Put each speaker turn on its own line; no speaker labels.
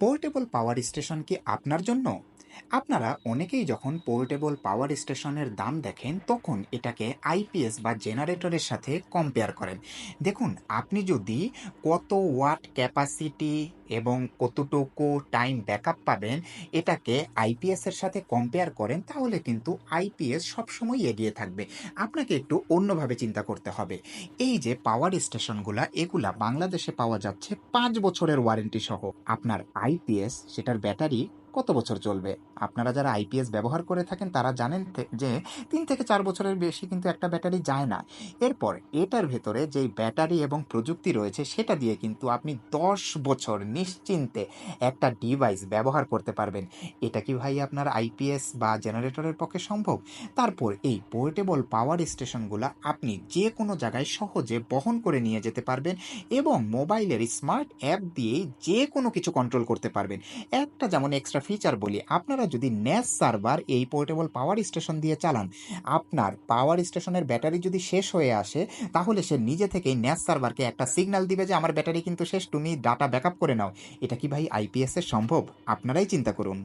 Portable power station কি আপনার জন্য? আপনারা অনেকেই যখন পোর্টেবল পাওয়ার স্টেশনের দাম দেখেন তখন এটাকে আইপিএস বা জেনারেটরের সাথে কম্পেয়ার করেন। দেখুন, আপনি যদি কত ওয়াট ক্যাপাসিটি এবং কতটুকু টাইম ব্যাকআপ পাবেন এটাকে আইপিএস এর সাথে কম্পেয়ার করেন, তাহলে কিন্তু আইপিএস সবসময় এগিয়ে থাকবে। আপনাকে একটু অন্যভাবে চিন্তা করতে হবে। এই যে পাওয়ার স্টেশনগুলা, এগুলা বাংলাদেশে পাওয়া যাচ্ছে 5 বছরের ওয়ারেন্টি সহ। আপনার আইপিএস সেটার ব্যাটারি কত বছর চলবে? আপনারা যারা আইপিএস ব্যবহার করে থাকেন তারা জানেন যে 3 থেকে 4 বছরের বেশি কিন্তু একটা ব্যাটারি যায় না। এরপর এটার ভেতরে যেই ব্যাটারি এবং প্রযুক্তি রয়েছে সেটা দিয়ে কিন্তু আপনি 10 বছর নিশ্চিন্তে একটা ডিভাইস ব্যবহার করতে পারবেন। এটা কি ভাই আপনার আইপিএস বা জেনারেটরের পক্ষে সম্ভব? তারপর এই পোর্টেবল পাওয়ার স্টেশনগুলো আপনি যে কোনো জায়গায় সহজে বহন করে নিয়ে যেতে পারবেন এবং মোবাইলের স্মার্ট অ্যাপ দিয়েই যে কোনো কিছু কন্ট্রোল করতে পারবেন। একটা যেমন এক্সট্রা ফিচার বলি, আপনারা যদি ন্যাস সার্ভার এই পোর্টেবল পাওয়ার স্টেশন দিয়ে চালান, আপনার পাওয়ার স্টেশনের ব্যাটারি যদি শেষ হয়ে আসে, তাহলে সে নিজে থেকেই ন্যাস সার্ভারকে একটা সিগন্যাল দিবে যে আমার ব্যাটারি কিন্তু শেষ, তুমি ডাটা ব্যাকআপ করে নাও। এটা কি ভাই আইপিএস এর সম্ভব? আপনারাই চিন্তা করুন।